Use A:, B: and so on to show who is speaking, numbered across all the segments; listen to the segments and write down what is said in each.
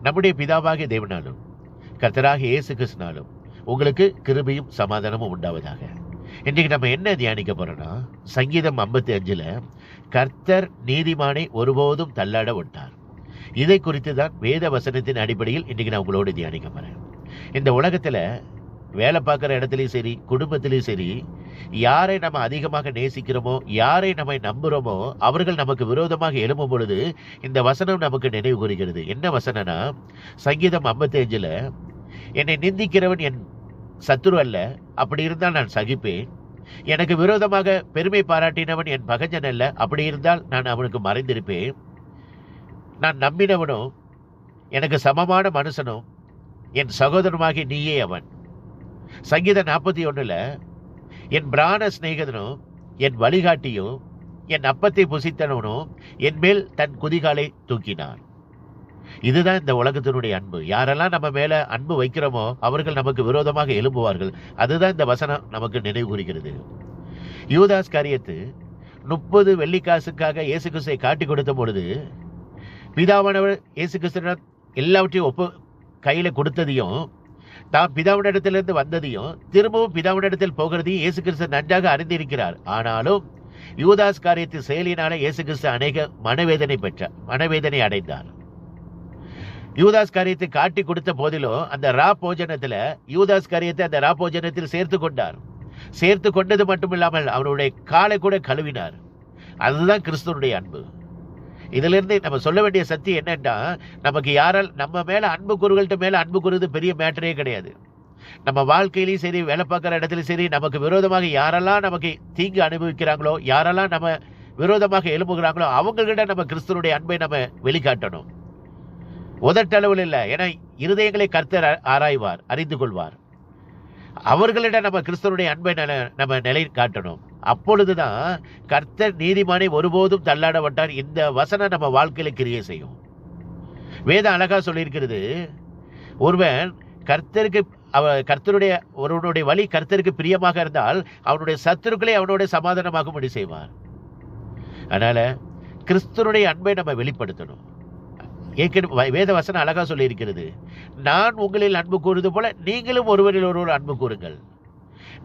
A: நம்முடைய பிதாவாகிய தேவனாலும் கர்த்தராகிய இயேசு கிறிஸ்துவினாலும் உங்களுக்கு கிருபையும் சமாதானமும் உண்டாவதாக. இன்றைக்கு நம்ம என்ன தியானிக்க போறோம்னா, சங்கீதம் 55ல கர்த்தர் நீதிமானை ஒருபோதும் தள்ளாட விட்டார். இதை குறித்து தான் வேத வசனத்தின் அடிப்படையில் இன்றைக்கு நான் உங்களோடு தியானிக்க போறேன். இந்த உலகத்துல வேலை பார்க்குற இடத்துலையும் சரி, குடும்பத்திலையும் சரி, யாரை நம்ம அதிகமாக நேசிக்கிறோமோ, யாரை நம்மை நம்புகிறோமோ, அவர்கள் நமக்கு விரோதமாக எழும்பும் பொழுது இந்த வசனம் நமக்கு நினைவு கூறுகிறது. என்ன வசனம்னா, சங்கீதம் 55ல என்னை நிந்திக்கிறவன் என் சத்துரு அல்ல, அப்படி இருந்தால் நான் சகிப்பேன். எனக்கு விரோதமாக பெருமை பாராட்டினவன் என் பகஞ்சன் அல்ல, அப்படி இருந்தால் நான் அவனுக்கு மறைந்திருப்பேன். நான் நம்பினவனும் எனக்கு சமமான மனுஷனும் என் சகோதரமாகி நீயே அவன். சங்கீதம் 41ல என் பிராண சிநேகிதனும் என் வழிகாட்டியும் என் அப்பத்தை புசித்தனவனும் என் மேல் தன் குதிகாலை தூக்கினான். இதுதான் இந்த உலகத்தினுடைய அன்பு. யாரெல்லாம் நம்ம மேல அன்பு வைக்கிறோமோ அவர்கள் நமக்கு விரோதமாக எழும்புவார்கள். அதுதான் இந்த வசனம் நமக்கு நினைவு கூறுகிறது. யூதாஸ் காரியத்து 30 வெள்ளிக்காசுக்காக இயேசு கிறிஸ்துவை காட்டி கொடுத்த பொழுது பிதாவானவர் இயேசு கிறிஸ்துவிடம் எல்லாவற்றையும் கையில கொடுத்ததையும், தாம் பிதாவினிடத்திலிருந்து வந்ததையும், திரும்பவும் பிதாவினிடத்தில் போகிறதையும் இயேசு கிறிஸ்து நன்றாக அறிந்திருக்கிறார். ஆனாலும் யூதாஸ் காரியத்தின் செயலினால இயேசு கிறிஸ்து அநேக மனவேதனை அடைந்தார். யூதாஸ் காரியத்தை காட்டி கொடுத்த போதிலும் அந்த ரா போஜனத்துல யூதாஸ் காரியத்தை அந்த ரா போஜனத்தில் சேர்த்து கொண்டார். சேர்த்து கொண்டது மட்டுமில்லாமல் அவருடைய காலை கூட கழுவினார். அதுதான் கிறிஸ்துவனுடைய அன்பு. இதுல இருந்து நம்ம சொல்ல வேண்டிய சத்தியம் என்னன்னா, நமக்கு யாரால் நம்ம மேல அன்பு கூறுகள்கிட்ட மேல அன்பு கூறுவது பெரிய மேட்டரே கிடையாது. நம்ம வாழ்க்கையிலையும் சரி, வேலை பார்க்குற இடத்துலையும் சரி, நமக்கு விரோதமாக யாரெல்லாம் நமக்கு தீங்கு அனுபவிக்கிறாங்களோ, யாரெல்லாம் நம்ம விரோதமாக எழுப்புகிறாங்களோ, அவங்ககிட்ட நம்ம கிறிஸ்துவனுடைய அன்பை நம்ம வெளிக்காட்டணும். உதட்டளவில் இல்லை. ஏன்னா இருதயங்களை கர்த்தர் ஆராய்வார், அறிந்து கொள்வார். அவர்களிடம் நம்ம கிறிஸ்துவனுடைய அன்பை நம்ம நிலை காட்டணும். அப்பொழுதுதான் கர்த்தர் நீதிமானை ஒருபோதும் தள்ளாட மாட்டார். இந்த வசனம் நம்ம வாழ்க்கையில கிரியை செய்யும். வேதம் அழகா சொல்லியிருக்கிறது, ஒருவன் ஒருவனுடைய வழி கர்த்தருக்கு பிரியமாக இருந்தால் அவனுடைய சத்துருக்களை அவனுடைய சமாதானமாகும்படி செய்வார். அதனால கிறிஸ்துவனுடைய அன்பை நம்ம வெளிப்படுத்தணும். வேத வசனம் அழகா சொல்லி இருக்கிறது, நான் உங்களில் அன்பு கூறுவது போல நீங்களும் ஒருவரில் ஒருவர் அன்பு கூறுங்கள்.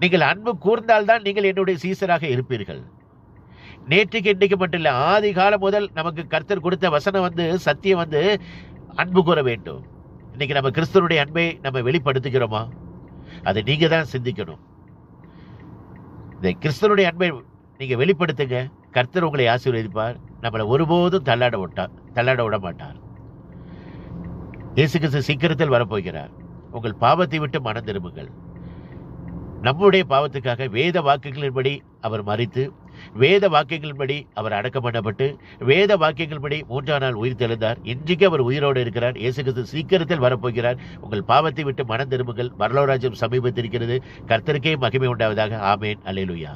A: நீங்கள் அன்பு கூர்ந்தால்தான் நீங்கள் என்னுடைய சீசராக இருப்பீர்கள். நேற்றுக்கு இன்றைக்கு மட்டும் இல்லை, ஆதி காலம் முதல் நமக்கு கர்த்தர் கொடுத்த வசனம் சத்தியம் அன்பு கூற வேண்டும். இன்னைக்கு நம்ம கிறிஸ்துவனுடைய அன்பை நம்ம வெளிப்படுத்துகிறோமா? அதை நீங்க தான் சிந்திக்கணும். இந்த கிறிஸ்துவனுடைய அன்பை நீங்க வெளிப்படுத்துங்க. கர்த்தர் உங்களை ஆசீர்வதிப்பார். நம்மளை ஒருபோதும் தள்ளாட விட மாட்டார். இயேசு கிறிஸ்து சீக்கிரத்தில் வரப்போகிறார். உங்கள் பாவத்தை விட்டு மனம் திரும்புங்கள். நம்முடைய பாவத்துக்காக வேத வாக்குகளின்படி அவர் மரித்து, வேத வாக்கியங்களின்படி அவர் அடக்கம் பண்ணப்பட்டு, வேத வாக்கியங்களின்படி 3ஆம் நாள் உயிர் தெழுந்தார். இன்றைக்கு அவர் உயிரோடு இருக்கிறார். இயேசு கிறிஸ்து சீக்கிரத்தில் வரப்போகிறார். உங்கள் பாவத்தை விட்டு மனம் திரும்புங்கள். பரலோக ராஜ்யம் சமீபத்திருக்கிறது. கர்த்தருக்கே மகிமை உண்டாவதாக. ஆமேன். அல்லேலூயா.